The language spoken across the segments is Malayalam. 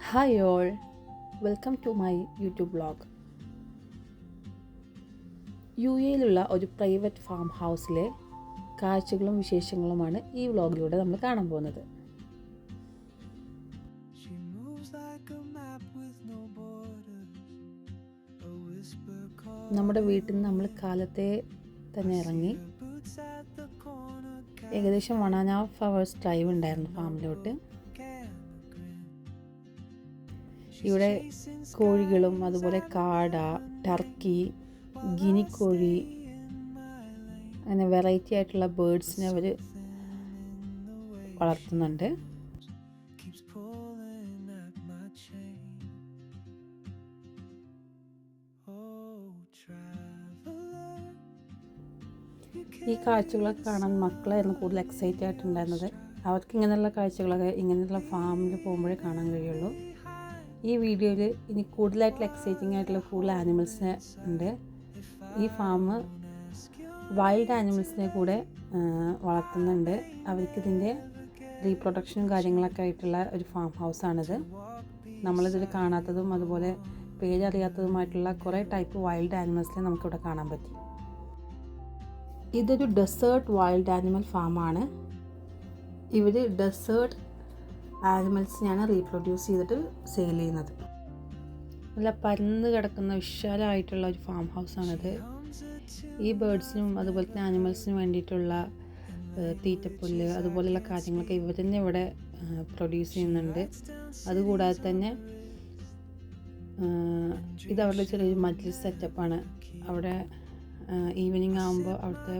Hi all, welcome to my YouTube vlog. യുഎയിലുള്ള ഒരു പ്രൈവറ്റ് ഫാം ഹൗസിലെ കാഴ്ചകളും വിശേഷങ്ങളുമാണ് ഈ വ്ലോഗിലൂടെ നമ്മൾ കാണാൻ പോകുന്നത്. നമ്മുടെ വീട്ടിൽ നിന്ന് നമ്മൾ കാലത്തെ തന്നെ ഇറങ്ങി ഏകദേശം 1.5 hours ഡ്രൈവ് ഉണ്ടായിരുന്നു ഫാമിലോട്ട്. ഇവിടെ കോഴികളും അതുപോലെ കാട, ടർക്കി, ഗിനിക്കോഴി അങ്ങനെ വെറൈറ്റി ആയിട്ടുള്ള ബേർഡ്സിനെ അവർ വളർത്തുന്നുണ്ട്. ഈ കാഴ്ചകളൊക്കെ കാണാൻ മക്കളായിരുന്നു കൂടുതൽ എക്സൈറ്റ് ആയിട്ടുണ്ടായിരുന്നത്. അവർക്ക് ഇങ്ങനെയുള്ള കാഴ്ചകളൊക്കെ ഇങ്ങനെയുള്ള ഫാമിൽ പോകുമ്പോഴേ കാണാൻ കഴിയുള്ളൂ. ഈ വീഡിയോയിൽ ഇനി കൂടുതലായിട്ടുള്ള എക്സൈറ്റിംഗ് ആയിട്ടുള്ള കൂടുതൽ ആനിമൽസിനെ ഉണ്ട്. ഈ ഫാം വൈൽഡ് ആനിമൽസിനെ കൂടെ വളർത്തുന്നുണ്ട്. അവർക്കിതിൻ്റെ റീപ്രൊഡക്ഷനും കാര്യങ്ങളൊക്കെ ആയിട്ടുള്ള ഒരു ഫാം ഹൗസാണിത്. നമ്മളിതിൽ കാണാത്തതും അതുപോലെ പേരറിയാത്തതുമായിട്ടുള്ള കുറേ ടൈപ്പ് വൈൽഡ് ആനിമൽസിനെ നമുക്കിവിടെ കാണാൻ പറ്റി. ഇതൊരു ഡെസേർട്ട് വൈൽഡ് ആനിമൽ ഫാമാണ്. ഇവർ ഡെസേർട്ട് ആനിമൽസിനെയാണ് റീപ്രൊഡ്യൂസ് ചെയ്തിട്ട് സെയിൽ ചെയ്യുന്നത്. നല്ല പരന്ന് കിടക്കുന്ന വിശാലമായിട്ടുള്ള ഒരു ഫാം ഹൗസാണിത്. ഈ ബേർഡ്സിനും അതുപോലെ തന്നെ ആനിമൽസിനും വേണ്ടിയിട്ടുള്ള തീറ്റപ്പുല്ല് അതുപോലെയുള്ള കാര്യങ്ങളൊക്കെ ഇവർ തന്നെ ഇവിടെ പ്രൊഡ്യൂസ് ചെയ്യുന്നുണ്ട്. അതുകൂടാതെ തന്നെ ഇത് അവരുടെ ചെറിയൊരു മജ്ലിസ് സെറ്റപ്പാണ്. അവിടെ ഈവനിങ് ആകുമ്പോൾ അവിടുത്തെ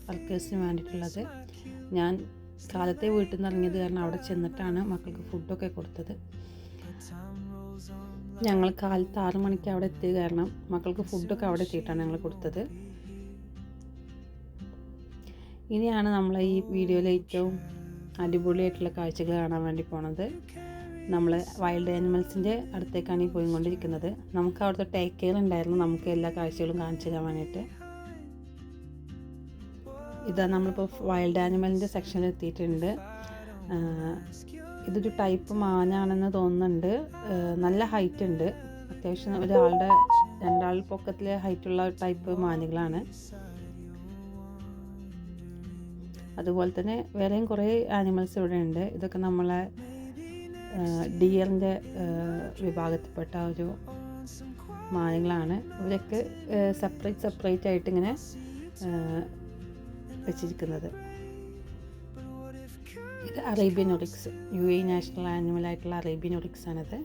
വർക്കേഴ്സിന് വേണ്ടിയിട്ടുള്ളത്. ഞാൻ കാലത്തെ വീട്ടിൽ നിന്ന് ഇറങ്ങിയത് കാരണം അവിടെ ചെന്നിട്ടാണ് മക്കൾക്ക് ഫുഡൊക്കെ കൊടുത്തത്. ഞങ്ങൾ കാലത്ത് 6 മണിക്ക് അവിടെ എത്തിയത് കാരണം മക്കൾക്ക് ഫുഡൊക്കെ അവിടെ എത്തിയിട്ടാണ് ഞങ്ങൾ കൊടുത്തത്. ഇനിയാണ് നമ്മൾ ഈ വീഡിയോയിൽ ഏറ്റവും അടിപൊളിയായിട്ടുള്ള കാഴ്ചകൾ കാണാൻ വേണ്ടി പോണത്. നമ്മൾ വൈൽഡ് ആനിമൽസിൻ്റെ അടുത്തേക്കാണ് ഈ പോയിക്കൊണ്ടിരിക്കുന്നത്. നമുക്ക് അവിടുത്തെ ടേക്ക് കെയർ ഉണ്ടായിരുന്നു നമുക്ക് എല്ലാ കാഴ്ചകളും കാണിച്ചു തരാൻ വേണ്ടിയിട്ട്. ഇതാ നമ്മളിപ്പോൾ വൈൽഡ് ആനിമലിൻ്റെ സെക്ഷനിൽ എത്തിയിട്ടുണ്ട്. ഇതൊരു ടൈപ്പ് മാനാണെന്ന് തോന്നുന്നുണ്ട്. നല്ല ഹൈറ്റ് ഉണ്ട്. അത്യാവശ്യം ഒരാളുടെ 2 പൊക്കത്തിലെ ഹൈറ്റുള്ള ടൈപ്പ് മാനുകളാണ്. അതുപോലെ തന്നെ വേറെയും കുറേ ആനിമൽസ് ഇവിടെ ഉണ്ട്. ഇതൊക്കെ നമ്മളെ ഡിയറിൻ്റെ വിഭാഗത്തിൽപ്പെട്ട ഒരു മാനുകളാണ്. ഇവരൊക്കെ സെപ്പറേറ്റ് ആയിട്ട് ഇങ്ങനെ വെച്ചിരിക്കുന്നത്. ഇത് അറേബ്യൻ ഒറിക്സ്, UAE നാഷണൽ ആനിമലായിട്ടുള്ള അറേബ്യൻ ഒറിക്സ് ആണിത്.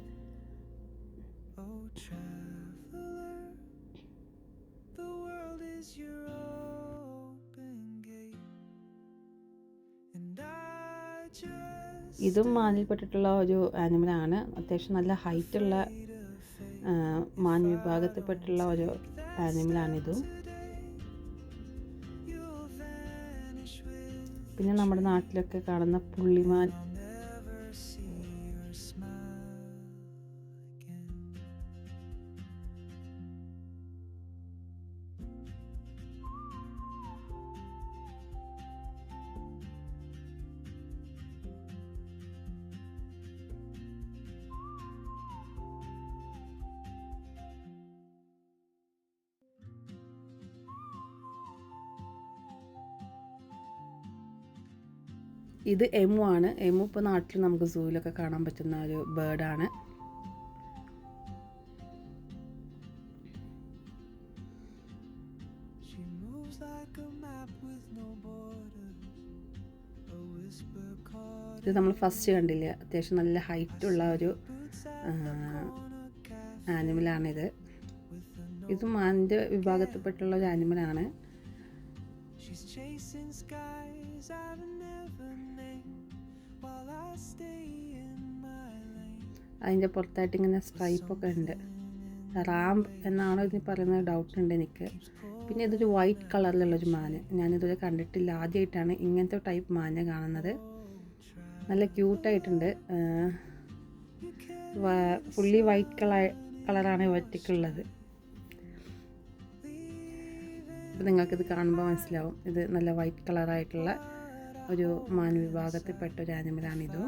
ഇതും മാനിൽപ്പെട്ടിട്ടുള്ള ഒരു ആനിമലാണ്. അത്യാവശ്യം നല്ല ഹൈറ്റുള്ള മാൻ വിഭാഗത്തിൽപ്പെട്ടുള്ള ഒരു ആനിമലാണിതും. പിന്നെ നമ്മുടെ നാട്ടിലൊക്കെ കാണുന്ന പുള്ളിമാൻ, ഇത് എമു ആണ്. എമു ഇപ്പോൾ നാട്ടിൽ നമുക്ക് സൂവിലൊക്കെ കാണാൻ പറ്റുന്ന ഒരു ബേർഡാണ്. ഇത് നമ്മൾ ഫസ്റ്റ് കണ്ടില്ലേ, അത്യാവശ്യം നല്ല ഹൈറ്റുള്ള ഒരു ആനിമലാണിത്. ഇത് മാനിൻ്റെ വിഭാഗത്തിൽപ്പെട്ടുള്ള ഒരു ആനിമലാണ്. അതിൻ്റെ പുറത്തായിട്ട് ഇങ്ങനെ സ്ട്രൈപ്പൊക്കെ ഉണ്ട്. റാംബ് എന്നാണോ ഇതിന് പറയുന്നത് ഡൗട്ട് ഉണ്ട് എനിക്ക്. പിന്നെ ഇതൊരു വൈറ്റ് കളറിലുള്ളൊരു മാന്, ഞാനിതുവരെ കണ്ടിട്ടില്ല. ആദ്യമായിട്ടാണ് ഇങ്ങനത്തെ ടൈപ്പ് മാനെ കാണുന്നത്. നല്ല ക്യൂട്ടായിട്ടുണ്ട്. ഫുള്ളി വൈറ്റ് കളറാണ് ഇവറ്റക്കുള്ളത്. അപ്പോൾ നിങ്ങൾക്കിത് കാണുമ്പോൾ മനസ്സിലാവും ഇത് നല്ല വൈറ്റ് കളറായിട്ടുള്ള ഒരു മാൻ വിഭാഗത്തിൽപ്പെട്ട ഒരു ആനിമലാണിതും.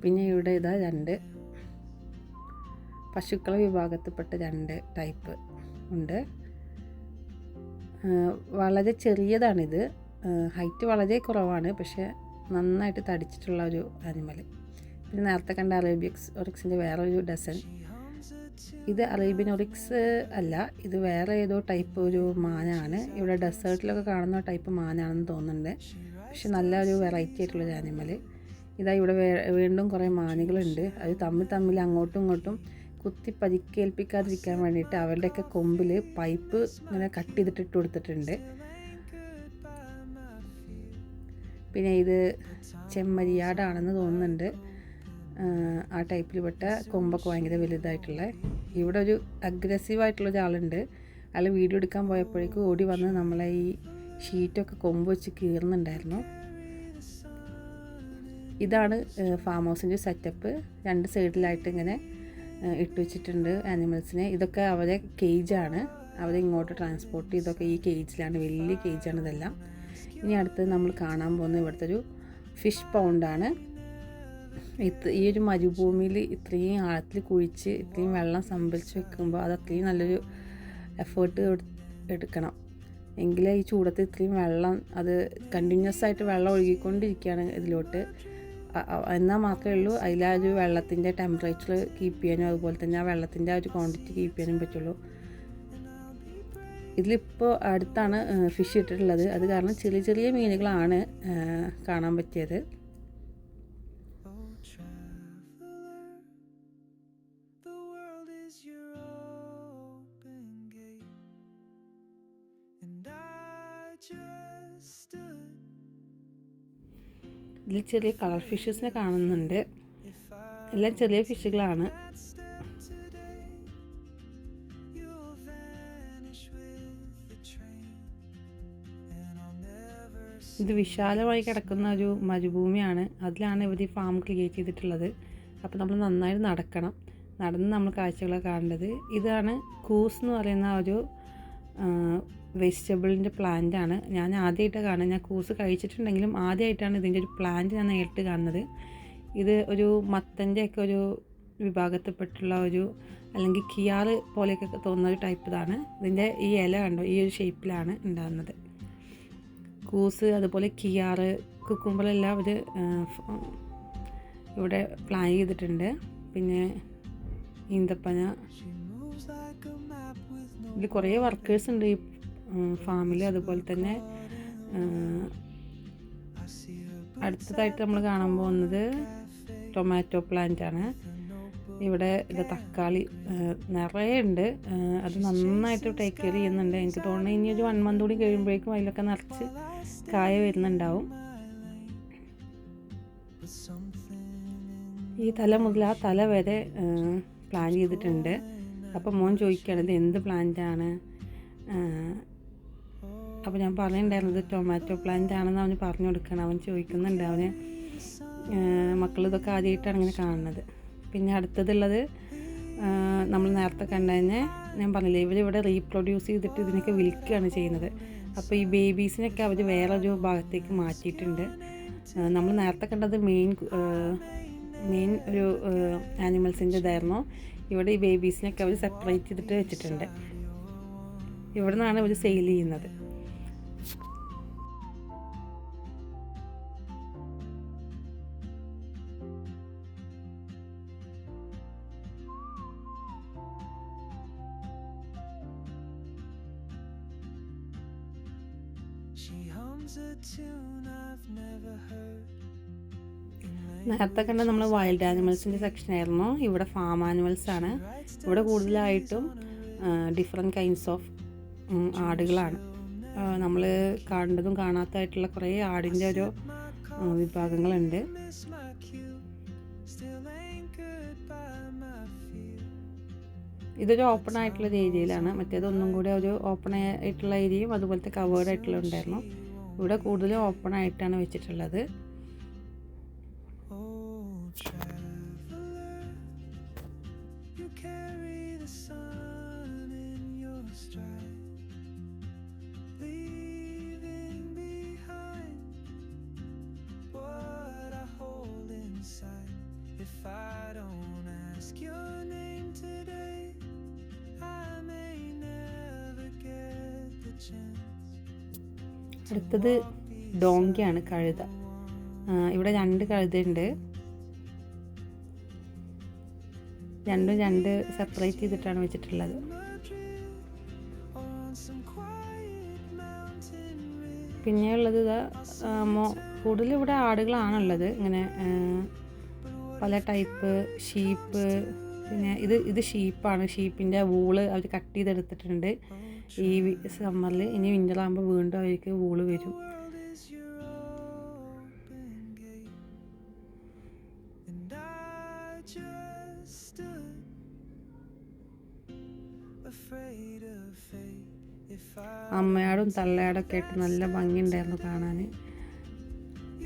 പിന്നെ ഇവിടെ ഇതാ 2 പശുക്കള വിഭാഗത്തിൽപ്പെട്ട 2 ടൈപ്പ് ഉണ്ട്. വളരെ ചെറിയതാണിത്, ഹൈറ്റ് വളരെ കുറവാണ്, പക്ഷേ നന്നായിട്ട് തടിച്ചിട്ടുള്ള ഒരു ആനിമൽ. പിന്നെ നേരത്തെ കണ്ട ഒറിക്സിൻ്റെ വേറൊരു ഡസൻ. ഇത് അറേബ്യൻ ഒറിക്സ് അല്ല, ഇത് വേറെ ഏതോ ടൈപ്പ് ഒരു മാനാണ്. ഇവിടെ ഡെസേർട്ടിലൊക്കെ കാണുന്ന ടൈപ്പ് മാനാണെന്ന് തോന്നുന്നുണ്ട്, പക്ഷെ നല്ലൊരു വെറൈറ്റി ആയിട്ടുള്ളൊരു ആനിമൽ. ഇതാ ഇവിടെ വീണ്ടും കുറേ മാനുകളുണ്ട്. അത് തമ്മിൽ അങ്ങോട്ടും ഇങ്ങോട്ടും കുത്തി പരിക്കേൽപ്പിക്കാതിരിക്കാൻ വേണ്ടിയിട്ട് അവരുടെയൊക്കെ കൊമ്പിൽ പൈപ്പ് ഇങ്ങനെ കട്ട് ചെയ്തിട്ട് കൊടുത്തിട്ടുണ്ട്. പിന്നെ ഇത് ചെമ്മരിയാടാണെന്ന് തോന്നുന്നുണ്ട്. ആ ടൈപ്പിൽപ്പെട്ട കൊമ്പൊക്കെ ഭയങ്കര വലുതായിട്ടുള്ള. ഇവിടെ ഒരു അഗ്രസീവായിട്ടുള്ള ഒരാളുണ്ട്. അയാൾ വീഡിയോ എടുക്കാൻ പോയപ്പോഴേക്കും ഓടി വന്ന് നമ്മളെ ഈ ഷീറ്റൊക്കെ കൊമ്പ് വെച്ച് കീറുന്നുണ്ടായിരുന്നു. ഇതാണ് ഫാം ഹൗസിൻ്റെ സെറ്റപ്പ്. 2 സൈഡിലായിട്ട് ഇങ്ങനെ ഇട്ട് വെച്ചിട്ടുണ്ട് ആനിമൽസിനെ. ഇതൊക്കെ അവരെ കേജാണ്, അവരെ ഇങ്ങോട്ട് ട്രാൻസ്പോർട്ട് ചെയ്തൊക്കെ ഈ കേജിലാണ്, വലിയ കേജാണ് ഇതെല്ലാം. ഇനി അടുത്ത് നമ്മൾ കാണാൻ പോകുന്നത് ഇവിടുത്തെ ഒരു ഫിഷ് പൗണ്ടാണ്. ഈ ഒരു മരുഭൂമിയിൽ ഇത്രയും ആഴത്തിൽ കുഴിച്ച് ഇത്രയും വെള്ളം സംഭരിച്ച് വെക്കുമ്പോൾ അത് അത്രയും നല്ലൊരു എഫേർട്ട് എടുക്കണം, എങ്കിലേ ഈ ചൂടത്ത് ഇത്രയും വെള്ളം അത് കണ്ടിന്യൂസ് ആയിട്ട് വെള്ളം ഒഴുകിക്കൊണ്ടിരിക്കുകയാണ് ഇതിലോട്ട്. എന്നാൽ മാത്രമേ ഉള്ളൂ അതിലാ ഒരു വെള്ളത്തിൻ്റെ ടെമ്പറേച്ചർ കീപ്പ് ചെയ്യാനും അതുപോലെ തന്നെ ആ വെള്ളത്തിൻ്റെ ആ ഒരു ക്വാണ്ടിറ്റി കീപ്പ് ചെയ്യാനും പറ്റുള്ളൂ. ഇതിലിപ്പോൾ അടുത്താണ് ഫിഷ് ഇട്ടിട്ടുള്ളത്, അത് കാരണം ചെറിയ ചെറിയ മീനുകളാണ് കാണാൻ പറ്റിയത്. ഇതിൽ ചെറിയ കളർ ഫിഷസിനെ കാണുന്നുണ്ട്, എല്ലാം ചെറിയ ഫിഷുകളാണ്. ഇത് വിശാലമായി കിടക്കുന്ന ഒരു മരുഭൂമിയാണ്, അതിലാണ് ഇവർ ഈ ഫാം ക്രിയേറ്റ് ചെയ്തിട്ടുള്ളത്. അപ്പോൾ നമ്മൾ നന്നായിട്ട് നടന്ന് നമ്മൾ കാഴ്ചകളൊക്കെ കാണേണ്ടത്. ഇതാണ് കൂസ് എന്ന് പറയുന്ന ഒരു വെജിറ്റബിളിൻ്റെ പ്ലാന്റാണ്. ഞാൻ ആദ്യമായിട്ടാണ് കാണുന്നത്. ഞാൻ കൂസ് കഴിച്ചിട്ടുണ്ടെങ്കിലും ആദ്യമായിട്ടാണ് ഇതിൻ്റെ ഒരു പ്ലാന്റ് ഞാൻ നേരിട്ട് കാണുന്നത്. ഇത് ഒരു മത്തൻ്റെയൊക്കെ ഒരു വിഭാഗത്തിൽപ്പെട്ടുള്ള ഒരു, അല്ലെങ്കിൽ കിയാറ് പോലെയൊക്കെ തോന്നുന്ന ഒരു ടൈപ്പ് ഇതാണ്. ഇതിൻ്റെ ഈ ഇല കണ്ടോ, ഈ ഒരു ഷേപ്പിലാണ് ഉണ്ടാകുന്നത്. കൂസ് അതുപോലെ കിയാറ് കുക്കുമ്പറെല്ലാം ഒരു ഇവിടെ പ്ലാൻ ചെയ്തിട്ടുണ്ട്. പിന്നെ ഈന്തപ്പന. ഇതിൽ കുറേ വർക്കേഴ്സ് ഉണ്ട് ഈ ഫാമിൽ. അതുപോലെ തന്നെ അടുത്തതായിട്ട് നമ്മൾ കാണാൻ പോകുന്നത് ടൊമാറ്റോ പ്ലാന്റ് ആണ്. ഇവിടെ തക്കാളി നിറയെ ഉണ്ട്, അത് നന്നായിട്ട് ടേക്ക് കെയർ ചെയ്യുന്നുണ്ട്. എനിക്ക് തോന്നുന്നു ഇനി ഒരു 1 മന്ത് കൂടി കഴിയുമ്പോഴേക്കും അതിലൊക്കെ നിറച്ച് കായ വരുന്നുണ്ടാവും. ഈ തല മുതൽ ആ തല വരെ പ്ലാൻ ചെയ്തിട്ടുണ്ട്. അപ്പോൾ മോൻ ചോദിക്കുകയാണ് ഇത് എന്ത് പ്ലാന്റാണ്. അപ്പോൾ ഞാൻ പറയുന്നുണ്ടായിരുന്നത് ടൊമാറ്റോ പ്ലാന്റ് ആണെന്ന് അവന് പറഞ്ഞു കൊടുക്കണം. അവൻ ചോദിക്കുന്നുണ്ട്, അവന് മക്കളിതൊക്കെ ആദ്യമായിട്ടാണ് ഇങ്ങനെ കാണുന്നത്. പിന്നെ അടുത്തതുള്ളത് നമ്മൾ നേരത്തെ കണ്ടതിനെ ഞാൻ പറഞ്ഞില്ലേ, ഇവരിവിടെ റീപ്രൊഡ്യൂസ് ചെയ്തിട്ട് ഇതിനൊക്കെ വിൽക്കുകയാണ് ചെയ്യുന്നത്. അപ്പോൾ ഈ ബേബീസിനൊക്കെ അവർ വേറൊരു ഭാഗത്തേക്ക് മാറ്റിയിട്ടുണ്ട്. നമ്മൾ നേരത്തെ കണ്ടത് മെയിൻ ഒരു ആനിമൽസിൻ്റെ ഇതായിരുന്നു. ഇവിടെ ഈ ബേബീസിനൊക്കെ അവർ സെപ്പറേറ്റ് ചെയ്തിട്ട് വെച്ചിട്ടുണ്ട്. ഇവിടെ നിന്നാണ് ഇവർ സെയിൽ ചെയ്യുന്നത്. നേരത്തെ കണ്ട നമ്മൾ വൈൽഡ് ആനിമൽസിൻ്റെ സെക്ഷനായിരുന്നു. ഇവിടെ ഫാം ആനിമൽസാണ്. ഇവിടെ കൂടുതലായിട്ടും ഡിഫറെൻറ്റ് കൈൻഡ്സ് ഓഫ് ആടുകളാണ്. നമ്മൾ കണ്ടതും കാണാത്തതായിട്ടുള്ള കുറേ ആടിൻ്റെ ഒരു വിഭാഗങ്ങളുണ്ട്. ഇതൊരു ഓപ്പൺ ആയിട്ടുള്ള ഏരിയയിലാണ്. മറ്റേതൊന്നും കൂടെ ഒരു ഓപ്പൺ ആയിട്ടുള്ള ഏരിയയും അതുപോലത്തെ കവേർഡ് ആയിട്ടുള്ള ഉണ്ടായിരുന്നു. ഇവിടെ കൂടുതലും ഓപ്പൺ ആയിട്ടാണ് വെച്ചിട്ടുള്ളത്. അടുത്തത് ഡോങ്കിയാണ്, കഴുത. ഇവിടെ 2 കഴുതയുണ്ട്. രണ്ട് സെപ്പറേറ്റ് ചെയ്തിട്ടാണ് വെച്ചിട്ടുള്ളത്. പിന്നെയുള്ളത് കൂടുതൽ ഇവിടെ ആടുകളാണുള്ളത്. ഇങ്ങനെ പല ടൈപ്പ് ഷീപ്പ്. പിന്നെ ഇത് ഷീപ്പാണ്. ഷീപ്പിൻ്റെ വൂള് അവർ കട്ട് ചെയ്തെടുത്തിട്ടുണ്ട് ഈ സമ്മറിൽ. ഇനി വിൻ്റർ ആകുമ്പോൾ വീണ്ടും അവർക്ക് വൂള് വരും. അമ്മയാടും തള്ളയാടൊക്കെ ആയിട്ട് നല്ല ഭംഗിയുണ്ടായിരുന്നു കാണാൻ.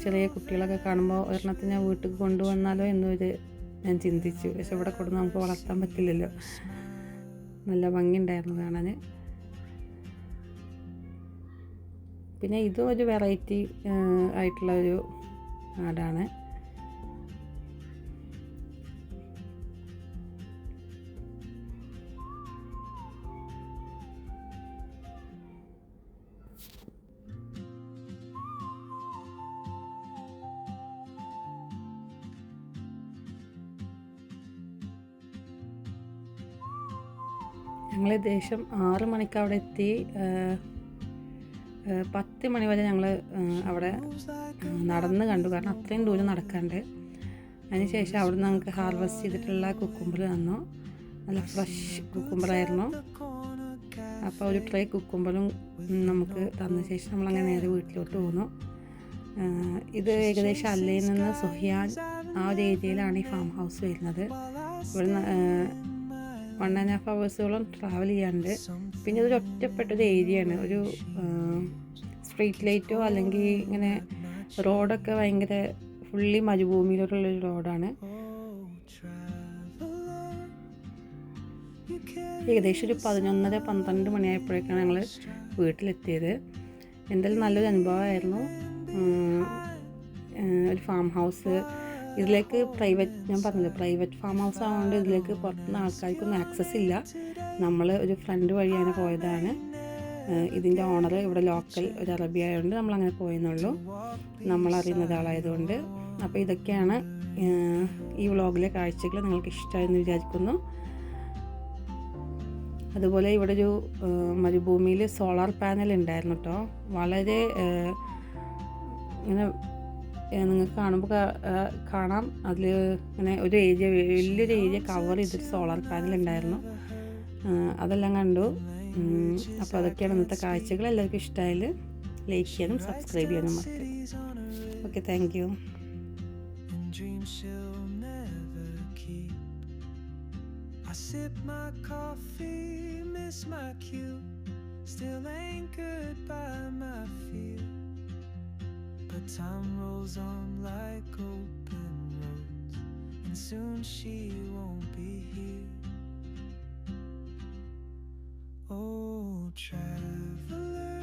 ചെറിയ കുട്ടികളൊക്കെ കാണുമ്പോൾ ഒരെണ്ണത്തിന് ഞാൻ വീട്ടിൽ കൊണ്ടുവന്നാലോ എന്നൊരു ഞാൻ ചിന്തിച്ചു. പക്ഷെ ഇവിടെ കൊണ്ട് നമുക്ക് വളർത്താൻ പറ്റില്ലല്ലോ. നല്ല ഭംഗിയുണ്ടായിരുന്നു കാണാൻ. പിന്നെ ഇതും ഒരു വെറൈറ്റി ആയിട്ടുള്ള ഒരു ആടാണ്. ഞങ്ങൾ ഏകദേശം 6 മണിക്ക് അവിടെ എത്തി. 10 മണി വരെ ഞങ്ങൾ അവിടെ നടന്ന് കണ്ടു, കാരണം അത്രയും ദൂരം നടക്കാണ്ട്. അതിനുശേഷം അവിടെ നിന്ന് ഞങ്ങൾക്ക് ഹാർവെസ്റ്റ് ചെയ്തിട്ടുള്ള കുക്കുംബർ തന്നു. നല്ല ഫ്രഷ് കുക്കുംബറായിരുന്നു. അപ്പോൾ ഒരു ട്രേ കുക്കുംബറും നമുക്ക് തന്ന ശേഷം നമ്മളങ്ങനെ നേരെ വീട്ടിലോട്ട് പോന്നു. ഇത് ഏകദേശം അല്ലയിൽ നിന്ന് സുഹിയാൻ ആ ഒരു ഏരിയയിലാണ് ഈ ഫാം ഹൗസ് വരുന്നത്. ഇവിടെ 1.5 hours ട്രാവൽ ചെയ്യാണ്ട്. പിന്നെ ഇതൊരു ഒറ്റപ്പെട്ടൊരു ഏരിയയാണ്. ഒരു സ്ട്രീറ്റ് ലൈറ്റോ അല്ലെങ്കിൽ ഇങ്ങനെ റോഡൊക്കെ ഭയങ്കര ഫുള്ളി മരുഭൂമിയിലോട്ടുള്ളൊരു റോഡാണ്. ഏകദേശം ഒരു 11-12 മണിയായപ്പോഴേക്കാണ് ഞങ്ങൾ വീട്ടിലെത്തിയത്. എന്തായാലും നല്ലൊരു അനുഭവമായിരുന്നു. ഒരു ഫാം ഹൗസ്, ഇതിലേക്ക് ഞാൻ പറഞ്ഞില്ല പ്രൈവറ്റ് ഫാം ഹൗസ് ആയതുകൊണ്ട് ഇതിലേക്ക് പുറത്തുനിന്ന് ആൾക്കാർക്കൊന്നും ആക്സസ് ഇല്ല. നമ്മൾ ഒരു ഫ്രണ്ട് വഴിയാണ് പോയതാണ്. ഇതിൻ്റെ ഓണർ ഇവിടെ ലോക്കൽ ഒരു അറബി ആയതുകൊണ്ട് നമ്മളങ്ങനെ പോയെന്നുള്ളൂ, നമ്മളറിയുന്ന ഒരാളായതുകൊണ്ട്. അപ്പോൾ ഇതൊക്കെയാണ് ഈ വ്ളോഗിലെ കാഴ്ചകൾ. നിങ്ങൾക്ക് ഇഷ്ടമായെന്ന് വിചാരിക്കുന്നു. അതുപോലെ ഇവിടെ ഒരു മരുഭൂമിയിൽ സോളാർ പാനൽ ഉണ്ടായിരുന്നു കേട്ടോ. വളരെ ഇങ്ങനെ നിങ്ങൾക്ക് കാണുമ്പോൾ കാണാം, അതിൽ ഇങ്ങനെ ഒരു ഏരിയ, വലിയൊരു ഏരിയ കവർ ചെയ്തിട്ട് സോളാർ പാനൽ ഉണ്ടായിരുന്നു. അതെല്ലാം കണ്ടു. അപ്പോൾ അതൊക്കെയാണ് ഇന്നത്തെ കാഴ്ചകൾ. എല്ലാവർക്കും ഇഷ്ടമായാൽ ലൈക്ക് ചെയ്യാനും സബ്സ്ക്രൈബ് ചെയ്യാനും മറക്കരുത്. Okay, thank you. I sip my coffee, miss my cue, still anchored by my fear. But time rolls on like open roads, and soon she won't be here. Oh, traveler,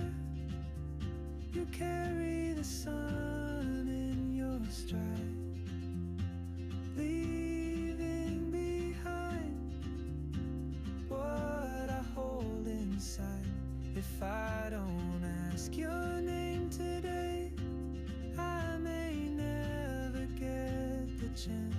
you carry the sun in your stride, leaving behind what I hold inside. If I don't ask your name today, I may never get the chance.